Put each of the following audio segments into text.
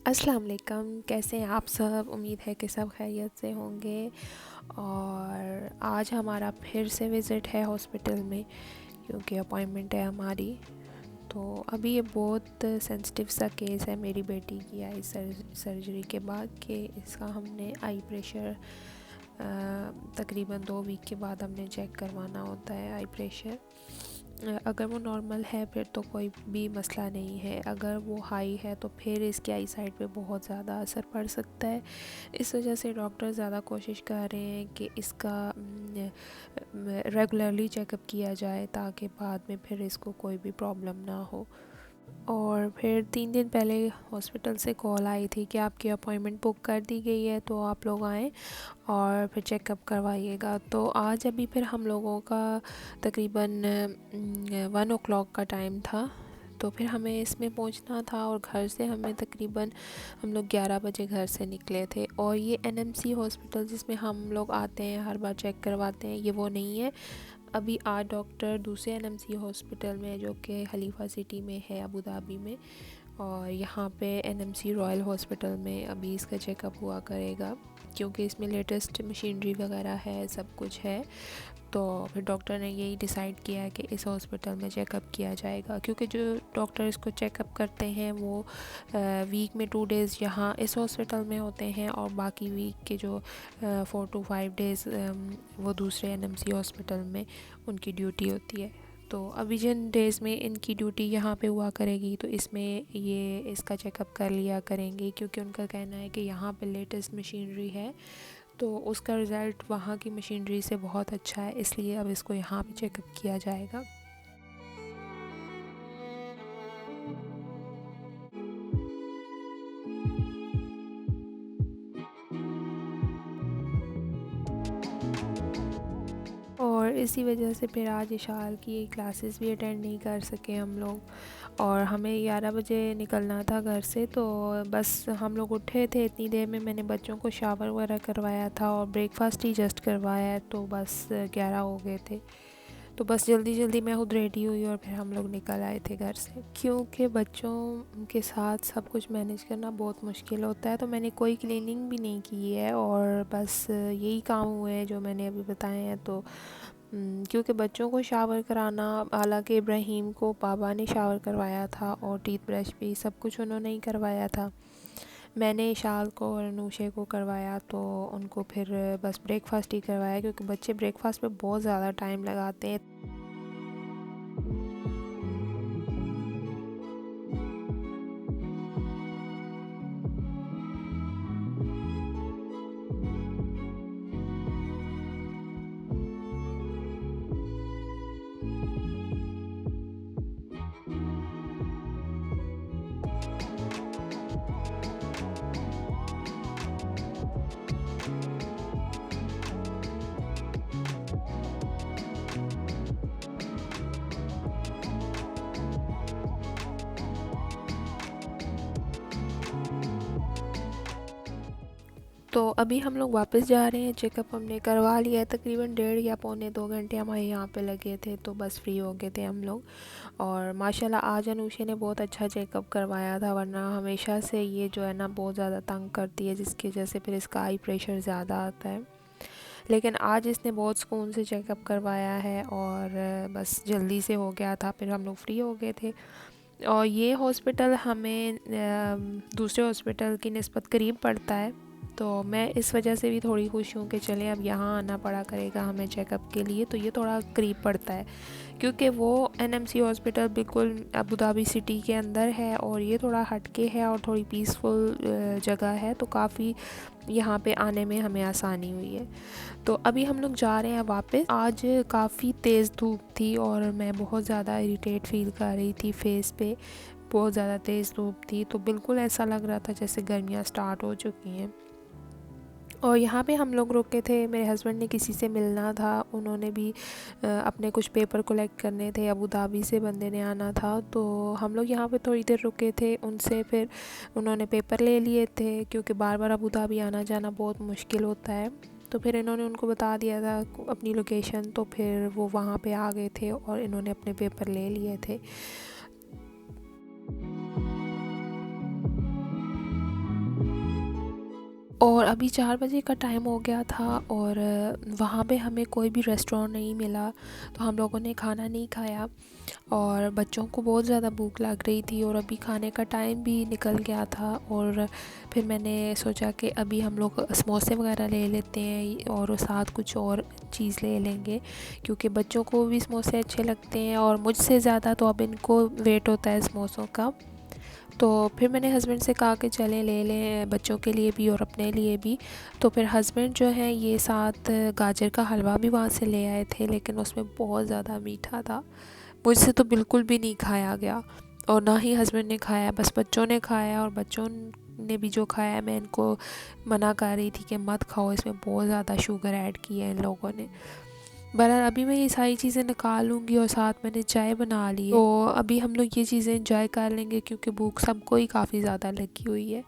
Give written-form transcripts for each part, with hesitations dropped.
अस्सलाम वालेकुम। कैसे हैं आप सब? उम्मीद है कि सब खैरियत से होंगे। और आज हमारा फिर से विज़िट है हॉस्पिटल में, क्योंकि अपॉइंटमेंट है हमारी। तो अभी ये बहुत सेंसिटिव सा केस है मेरी बेटी की आई सर्जरी के बाद, कि इसका हमने आई प्रेशर तकरीबन 2 वीक के बाद हमने चेक करवाना होता है आई प्रेशर। अगर वो नॉर्मल है फिर तो कोई भी मसला नहीं है, अगर वो हाई है तो फिर इसकी आई साइड पे बहुत ज़्यादा असर पड़ सकता है। इस वजह से डॉक्टर ज़्यादा कोशिश कर रहे हैं कि इसका रेगुलरली चेकअप किया जाए, ताकि बाद में फिर इसको कोई भी प्रॉब्लम ना हो। और फिर 3 दिन पहले हॉस्पिटल से कॉल आई थी कि आपकी अपॉइंटमेंट बुक कर दी गई है, तो आप लोग आएँ और फिर चेकअप करवाइएगा। तो आज अभी फिर हम लोगों का तकरीबन 1 o'clock का टाइम था, तो फिर हमें इसमें पहुंचना था। और घर से हमें तकरीबन हम लोग 11 बजे घर से निकले थे। और ये एनएमसी हॉस्पिटल जिसमें हम लोग आते हैं हर बार चेक करवाते हैं, ये वो नहीं है। अभी 8 डॉक्टर दूसरे एनएमसी हॉस्पिटल में, जो कि खलीफा सिटी में है अबू धाबी में, और यहाँ पे एनएमसी रॉयल हॉस्पिटल में अभी इसका चेकअप हुआ करेगा, क्योंकि इसमें लेटेस्ट मशीनरी वगैरह है, सब कुछ है। तो फिर डॉक्टर ने यही डिसाइड किया है कि इस हॉस्पिटल में चेकअप किया जाएगा, क्योंकि जो डॉक्टर इसको चेकअप करते हैं वो वीक में 2 डेज़ यहाँ इस हॉस्पिटल में होते हैं, और बाकी वीक के जो 4 to 5 डेज़ वो दूसरे एनएमसी हॉस्पिटल में उनकी ड्यूटी होती है। तो अभी जिन डेज़ में इनकी ड्यूटी यहाँ पे हुआ करेगी, तो इसमें ये इसका चेकअप कर लिया करेंगे, क्योंकि उनका कहना है कि यहाँ पे लेटेस्ट मशीनरी है, तो उसका रिज़ल्ट वहाँ की मशीनरी से बहुत अच्छा है, इसलिए अब इसको यहाँ पे चेकअप किया जाएगा। और इसी वजह से फिर आज इशाल की क्लासेस भी अटेंड नहीं कर सके हम लोग। और हमें 11 बजे निकलना था घर से, तो बस हम लोग उठे थे, इतनी देर में मैंने बच्चों को शावर वगैरह करवाया था और ब्रेकफास्ट ही जस्ट करवाया है, तो बस 11 हो गए थे। तो बस जल्दी जल्दी मैं खुद रेडी हुई और फिर हम लोग निकल आए थे घर से, क्योंकि बच्चों के साथ सब कुछ मैनेज करना बहुत मुश्किल होता है। तो मैंने कोई क्लीनिंग भी नहीं की है, और बस यही काम हुए हैं जो मैंने अभी बताए हैं। तो क्योंकि बच्चों को शावर कराना, हालांकि इब्राहीम को पापा ने शावर करवाया था और टीथ ब्रश भी सब कुछ उन्होंने ही करवाया था। मैंने इशाल को और नूशे को करवाया, तो उनको फिर बस ब्रेकफास्ट ही करवाया, क्योंकि बच्चे ब्रेकफास्ट पे बहुत ज़्यादा टाइम लगाते हैं। तो अभी हम लोग वापस जा रहे हैं, चेकअप हमने करवा लिया है। तकरीबन 1.5 या 2 घंटे हमारे यहाँ पे लगे थे, तो बस फ्री हो गए थे हम लोग। और माशाल्लाह आज अनुषे ने बहुत अच्छा चेकअप करवाया था, वरना हमेशा से ये जो है ना बहुत ज़्यादा तंग करती है, जिसकी वजह से फिर इसका आई प्रेशर ज़्यादा आता है। लेकिन आज इसने बहुत सुकून से चेकअप करवाया है, और बस जल्दी से हो गया था, फिर हम लोग फ्री हो गए थे। और ये हॉस्पिटल हमें दूसरे हॉस्पिटल की निस्बत करीब पड़ता है, तो मैं इस वजह से भी थोड़ी खुश हूँ कि चले अब यहाँ आना पड़ा करेगा हमें चेकअप के लिए, तो ये थोड़ा करीब पड़ता है। क्योंकि वो एनएमसी हॉस्पिटल बिल्कुल अबू धाबी सिटी के अंदर है, और ये थोड़ा हटके है और थोड़ी पीसफुल जगह है, तो काफ़ी यहाँ पे आने में हमें आसानी हुई है। तो अभी हम लोग जा रहे हैं वापस। आज काफ़ी तेज़ धूप थी, और मैं बहुत ज़्यादा इरिटेट फील कर रही थी, फेस पे बहुत ज़्यादा तेज़ धूप थी, तो बिल्कुल ऐसा लग रहा था जैसे गर्मियाँ स्टार्ट हो चुकी हैं। और यहाँ पे हम लोग रुके थे, मेरे हस्बैंड ने किसी से मिलना था, उन्होंने भी अपने कुछ पेपर कलेक्ट करने थे, अबू धाबी से बंदे ने आना था, तो हम लोग यहाँ पे थोड़ी देर रुके थे उनसे। फिर उन्होंने पेपर ले लिए थे, क्योंकि बार बार अबू धाबी आना जाना बहुत मुश्किल होता है। तो फिर इन्होंने उनको बता दिया था अपनी लोकेशन, तो फिर वो वहाँ पे आ गए थे और इन्होंने अपने पेपर ले लिए थे। और अभी 4 बजे का टाइम हो गया था और वहाँ पे हमें कोई भी रेस्टोरेंट नहीं मिला, तो हम लोगों ने खाना नहीं खाया और बच्चों को बहुत ज़्यादा भूख लग रही थी और अभी खाने का टाइम भी निकल गया था। और फिर मैंने सोचा कि अभी हम लोग समोसे वगैरह ले लेते हैं और साथ कुछ और चीज़ ले लेंगे, क्योंकि बच्चों को भी समोसे अच्छे लगते हैं और मुझसे ज़्यादा तो अब इनको वेट होता है समोसों का। तो फिर मैंने हस्बैंड से कहा कि चलें ले लें बच्चों के लिए भी और अपने लिए भी। तो फिर हस्बैंड जो है ये साथ गाजर का हलवा भी वहाँ से ले आए थे, लेकिन उसमें बहुत ज़्यादा मीठा था, मुझसे तो बिल्कुल भी नहीं खाया गया और ना ही हस्बैंड ने खाया, बस बच्चों ने खाया। और बच्चों ने भी जो खाया मैं इनको मना कर रही थी कि मत खाओ, इसमें बहुत ज़्यादा शुगर ऐड की है इन लोगों ने। बहरहाल अभी मैं ये सारी चीज़ें निकाल लूँगी और साथ मैंने चाय बना ली है, तो अभी हम लोग ये चीज़ें इंजॉय कर लेंगे क्योंकि भूख सबको ही काफ़ी ज़्यादा लगी हुई है।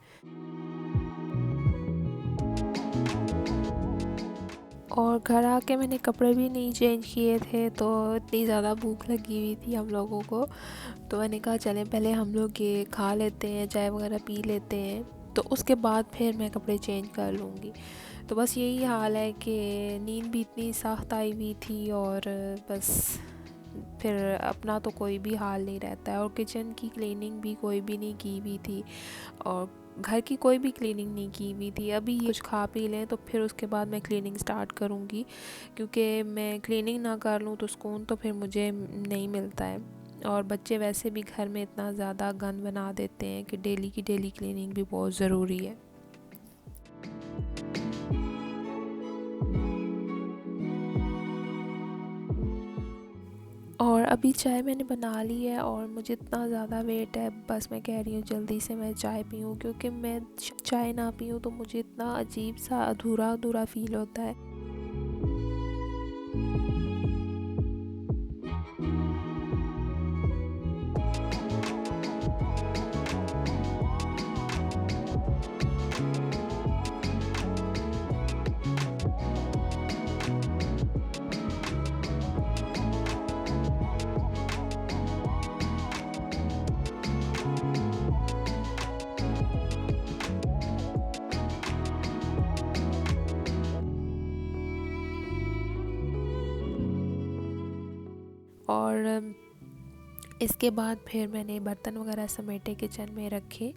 और घर आके मैंने कपड़े भी नहीं चेंज किए थे, तो इतनी ज़्यादा भूख लगी हुई थी हम लोगों को, तो मैंने कहा चलें पहले हम लोग ये खा लेते हैं, चाय वगैरह पी लेते हैं, तो उसके बाद फिर मैं कपड़े चेंज कर लूँगी। तो बस यही हाल है कि नींद भी इतनी सख्त आई हुई थी और बस फिर अपना तो कोई भी हाल नहीं रहता है और किचन की क्लीनिंग भी कोई भी नहीं की हुई थी और घर की कोई भी क्लीनिंग नहीं की हुई थी। अभी ये कुछ खा पी लें तो फिर उसके बाद मैं क्लीनिंग स्टार्ट करूँगी, क्योंकि मैं क्लीनिंग ना कर लूँ तो सुकून तो फिर मुझे नहीं मिलता है। और बच्चे वैसे भी घर में इतना ज़्यादा गंद बना देते हैं कि डेली की डेली क्लीनिंग भी बहुत ज़रूरी है। और अभी चाय मैंने बना ली है और मुझे इतना ज़्यादा वेट है, बस मैं कह रही हूँ जल्दी से मैं चाय पीऊँ, क्योंकि मैं चाय ना पीऊँ तो मुझे इतना अजीब सा अधूरा अधूरा फील होता है। और इसके बाद फिर मैंने बर्तन वगैरह समेटे किचन में रखे,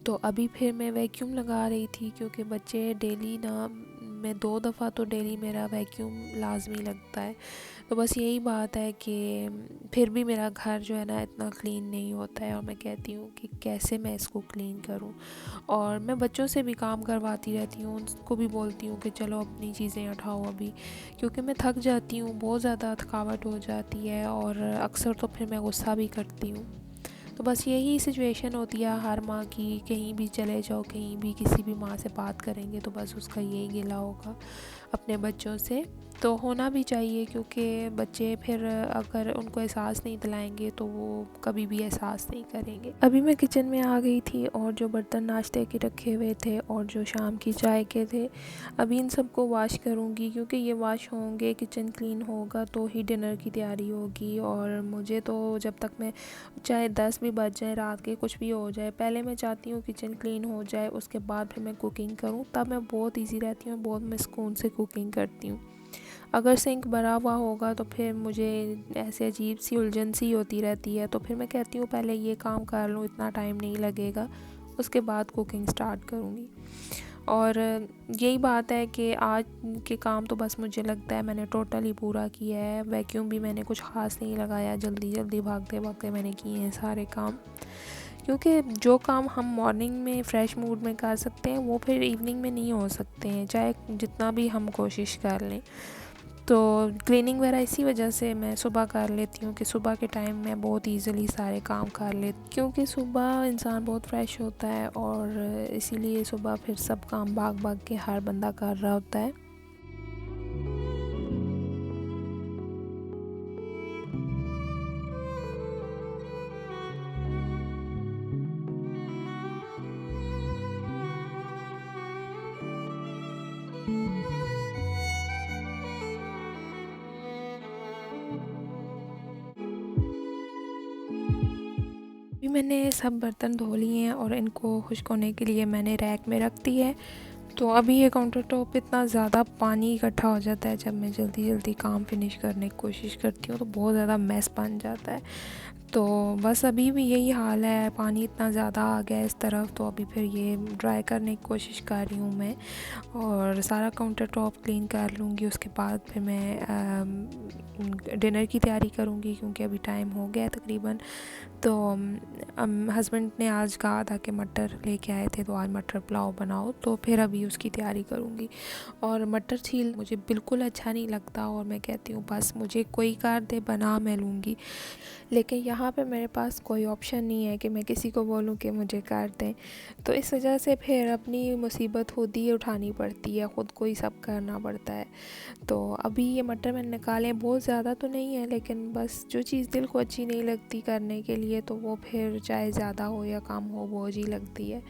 तो अभी फिर मैं वैक्यूम लगा रही थी, क्योंकि बच्चे डेली ना, मैं 2 दफ़ा तो डेली मेरा वैक्यूम लाजमी लगता है। तो बस यही बात है कि फिर भी मेरा घर जो है ना इतना क्लीन नहीं होता है और मैं कहती हूँ कि कैसे मैं इसको क्लीन करूँ। और मैं बच्चों से भी काम करवाती रहती हूँ, उनको भी बोलती हूँ कि चलो अपनी चीज़ें उठाओ अभी, क्योंकि मैं थक जाती हूँ, बहुत ज़्यादा थकावट हो जाती है और अक्सर तो फिर मैं गुस्सा भी करती हूँ। तो बस यही सिचुएशन होती है हर माँ की, कहीं भी चले जाओ, कहीं भी किसी भी माँ से बात करेंगे तो बस उसका यही गिला होगा अपने बच्चों से। तो होना भी चाहिए, क्योंकि बच्चे फिर अगर उनको एहसास नहीं दिलाएंगे तो वो कभी भी एहसास नहीं करेंगे। अभी मैं किचन में आ गई थी और जो बर्तन नाश्ते के रखे हुए थे और जो शाम की चाय के थे, अभी इन सबको वॉश करूँगी, क्योंकि ये वॉश होंगे, किचन क्लीन होगा तो ही डिनर की तैयारी होगी। और मुझे तो जब तक मैं, चाहे 10 भी बज जाए रात के, कुछ भी हो जाए, पहले मैं चाहती हूँ किचन क्लीन हो जाए, उसके बाद फिर मैं कुकिंग करूँ, तब मैं बहुत ईजी रहती हूँ, बहुत मैं सुकून से कुकिंग करती हूँ। अगर सिंक भरा हुआ होगा तो फिर मुझे ऐसे अजीब सी उलझन सी होती रहती है, तो फिर मैं कहती हूँ पहले ये काम कर लूँ, इतना टाइम नहीं लगेगा, उसके बाद कुकिंग स्टार्ट करूँगी। और यही बात है कि आज के काम तो बस मुझे लगता है मैंने टोटली पूरा किया है। वैक्यूम भी मैंने कुछ ख़ास नहीं लगाया, जल्दी जल्दी भागते भागते मैंने किए हैं सारे काम, क्योंकि जो काम हम मॉर्निंग में फ़्रेश मूड में कर सकते हैं वो फिर इवनिंग में नहीं हो सकते हैं, चाहे जितना भी हम कोशिश कर लें। तो क्लीनिंग वगैरह इसी वजह से मैं सुबह कर लेती हूँ कि सुबह के टाइम मैं बहुत इजीली सारे काम कर लेती, क्योंकि सुबह इंसान बहुत फ्रेश होता है और इसीलिए सुबह फिर सब काम भाग भाग के हर बंदा कर रहा होता है। अभी मैंने सब बर्तन धो लिए हैं और इनको खुश्क होने के लिए मैंने रैक में रख दी है। तो अभी ये काउंटर टॉप पे इतना ज़्यादा पानी इकट्ठा हो जाता है जब मैं जल्दी जल्दी काम फिनिश करने की कोशिश करती हूँ, तो बहुत ज़्यादा मैस बन जाता है। तो बस अभी भी यही हाल है, पानी इतना ज़्यादा आ गया है इस तरफ, तो अभी फिर ये ड्राई करने की कोशिश कर रही हूँ मैं, और सारा काउंटर टॉप क्लीन कर लूँगी। उसके बाद फिर मैं डिनर की तैयारी करूँगी, क्योंकि अभी टाइम हो गया है तकरीबन। तो हस्बैंड ने आज कहा था कि मटर लेके आए थे, तो आज मटर पुलाव बनाओ, तो फिर अभी उसकी तैयारी करूँगी। और मटर छील मुझे बिल्कुल अच्छा नहीं लगता, और मैं कहती हूँ बस मुझे कोई कर दे, बना मैं लूँगी। लेकिन यहाँ पे मेरे पास कोई ऑप्शन नहीं है कि मैं किसी को बोलूँ कि मुझे कर दें, तो इस वजह से फिर अपनी मुसीबत खुद ही उठानी पड़ती है, ख़ुद को ही सब करना पड़ता है। तो अभी ये मटर मैंने निकाले हैं, बहुत ज़्यादा तो नहीं है, लेकिन बस जो चीज़ दिल को अच्छी नहीं लगती करने के लिए, तो वो फिर चाहे ज़्यादा हो या कम हो, बोझ ही लगती है।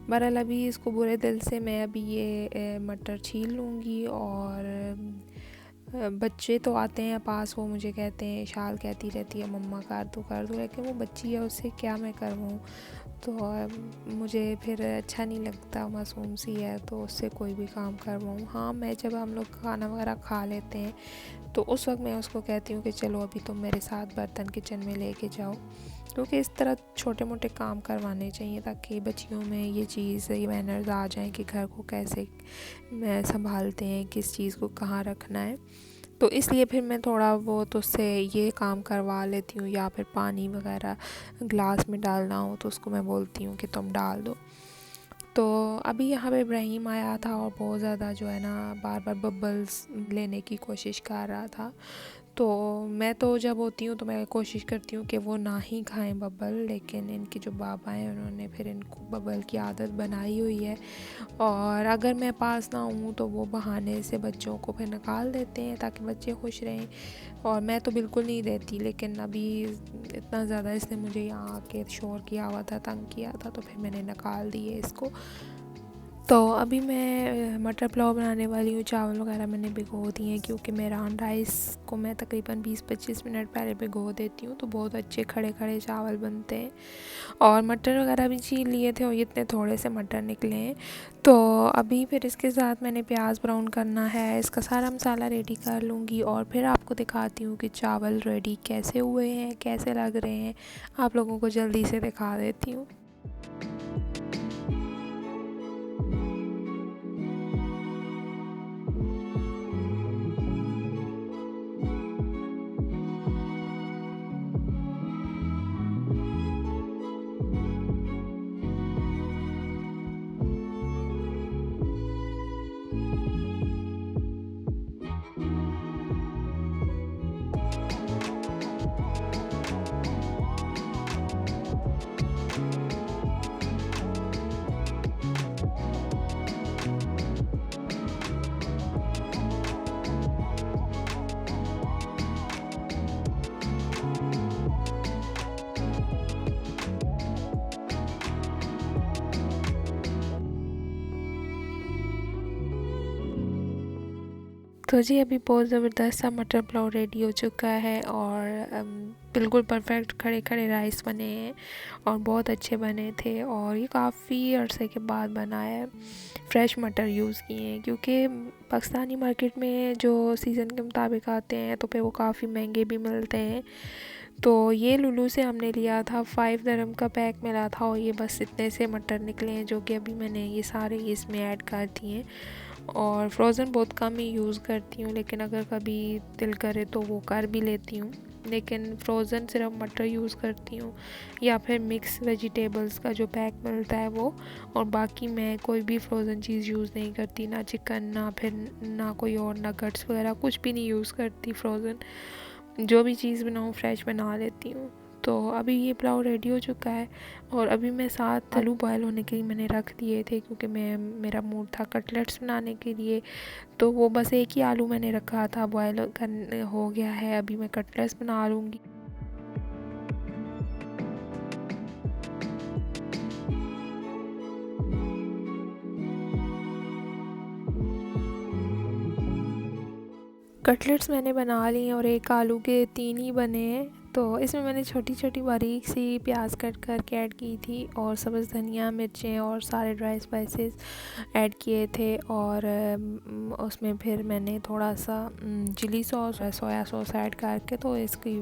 बहरहाल अभी इसको बुरे दिल से मैं अभी ये मटर छील लूँगी। और बच्चे तो आते हैं पास, वो मुझे कहते हैं, शाल कहती रहती है मम्मा कर दो, लेकिन वो बच्ची है, उससे क्या मैं करवाऊँ। तो मुझे फिर अच्छा नहीं लगता, मासूम सी है, तो उससे कोई भी काम करवाऊँ। हाँ, मैं जब हम लोग खाना वगैरह खा लेते हैं, तो उस वक्त मैं उसको कहती हूँ कि चलो अभी तुम मेरे साथ बर्तन किचन में लेके जाओ, क्योंकि इस तरह छोटे मोटे काम करवाने चाहिए, ताकि बच्चियों में ये चीज़, ये मैनर्स आ जाएं कि घर को कैसे संभालते हैं, किस चीज़ को कहाँ रखना है। तो इसलिए फिर मैं थोड़ा बहुत उससे ये काम करवा लेती हूँ, या फिर पानी वगैरह ग्लास में डालना हो तो उसको मैं बोलती हूँ कि तुम डाल दो। तो अभी यहाँ पे इब्राहिम आया था, और बहुत ज़्यादा जो है ना बार बार बबल्स लेने की कोशिश कर रहा था। तो मैं तो जब होती हूँ तो मैं कोशिश करती हूँ कि वो ना ही खाएं बबल, लेकिन इनके जो बाबा हैं उन्होंने फिर इनको बबल की आदत बनाई हुई है, और अगर मैं पास ना हूँ तो वो बहाने से बच्चों को फिर निकाल देते हैं ताकि बच्चे खुश रहें। और मैं तो बिल्कुल नहीं देती, लेकिन अभी इतना ज़्यादा इसने मुझे यहाँ आके शोर किया हुआ था, तंग किया था, तो फिर मैंने निकाल दिए इसको। तो अभी मैं मटर पुलाव बनाने वाली हूँ। चावल वगैरह मैंने भिगो दिए हैं, क्योंकि मेहरान राइस को मैं तकरीबन 20-25 मिनट पहले भिगो देती हूँ, तो बहुत अच्छे खड़े खड़े चावल बनते हैं। और मटर वगैरह भी छील लिए थे, और इतने थोड़े से मटर निकले हैं। तो अभी फिर इसके साथ मैंने प्याज ब्राउन करना है, इसका सारा मसाला रेडी कर लूँगी, और फिर आपको दिखाती हूँ कि चावल रेडी कैसे हुए हैं, कैसे लग रहे हैं, आप लोगों को जल्दी से दिखा देती हूँ। तो जी अभी बहुत ज़बरदस्त सा मटर पुलाव रेडी हो चुका है, और बिल्कुल परफेक्ट खड़े खड़े राइस बने हैं, और बहुत अच्छे बने थे। और ये काफ़ी अरसे के बाद बना है, फ्रेश मटर यूज़ किए हैं, क्योंकि पाकिस्तानी मार्केट में जो सीज़न के मुताबिक आते हैं तो फिर वो काफ़ी महंगे भी मिलते हैं। तो ये लुलू से हमने लिया था, 5 dirham का पैक मिला था, और ये बस इतने से मटर निकले हैं, जो कि अभी मैंने ये सारे इसमें ऐड कर दिए हैं। और फ्रोज़न बहुत कम ही यूज़ करती हूँ, लेकिन अगर कभी दिल करे तो वो कर भी लेती हूँ, लेकिन फ्रोज़न सिर्फ मटर यूज़ करती हूँ, या फिर मिक्स वेजिटेबल्स का जो पैक मिलता है वो। और बाकी मैं कोई भी फ्रोज़न चीज़ यूज़ नहीं करती, ना चिकन, ना फिर ना कोई और नगट्स वगैरह कुछ भी नहीं यूज़ करती फ्रोज़न। जो भी चीज़ बनाऊँ फ्रेश बना लेती हूँ। तो अभी ये पुलाव रेडी हो चुका है, और अभी मैं साथ आलू बॉयल होने के लिए मैंने रख दिए थे, क्योंकि मेरा मूड था कटलेट्स बनाने के लिए। तो वो बस एक ही आलू मैंने रखा था, बॉयल हो गया है, अभी मैं कटलेट्स बना लूँगी। कटलेट्स मैंने बना लिए, और एक आलू के 3 ही बने हैं। तो इसमें मैंने छोटी छोटी बारीक सी प्याज कट करके ऐड की थी और सब्ज़ धनिया, मिर्चें और सारे ड्राई स्पाइसेस ऐड किए थे। और उसमें फिर मैंने थोड़ा सा chilli sauce, soya sauce add करके तो इसकी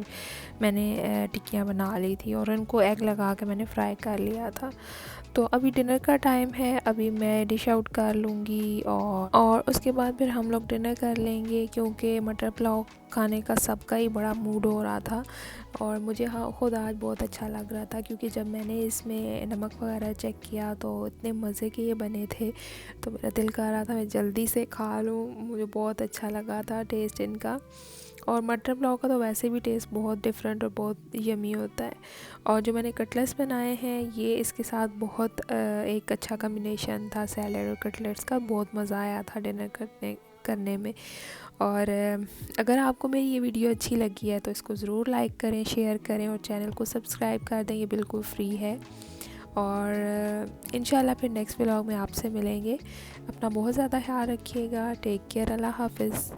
मैंने टिक्कियाँ बना ली थी और उनको एग लगा के मैंने फ्राई कर लिया था। तो अभी डिनर का टाइम है, अभी मैं डिश आउट कर लूँगी और उसके बाद फिर हम लोग डिनर कर लेंगे, क्योंकि मटर पुलाव खाने का सबका ही बड़ा मूड हो रहा था और मुझे खुद आज बहुत अच्छा लग रहा था, क्योंकि जब मैंने इसमें नमक वगैरह चेक किया तो इतने मज़े के ये बने थे, तो मेरा दिल कर रहा था मैं जल्दी से खा लूँ। मुझे बहुत अच्छा लगा था टेस्ट इनका। और मटर पुलाव का तो वैसे भी टेस्ट बहुत डिफरेंट और बहुत यमी होता है। और जो मैंने कटलेट्स बनाए हैं ये इसके साथ बहुत एक अच्छा कॉम्बिनेशन था सैलड और कटलेट्स का। बहुत मज़ा आया था डिनर करने में। और अगर आपको मेरी ये वीडियो अच्छी लगी है तो इसको ज़रूर लाइक करें, शेयर करें और चैनल को सब्सक्राइब कर दें, ये बिल्कुल फ्री है। और इंशाल्लाह फिर नेक्स्ट व्लॉग में आपसे मिलेंगे। अपना बहुत ज़्यादा ख्याल रखिएगा। Take care. अल्लाह हाफ़िज़।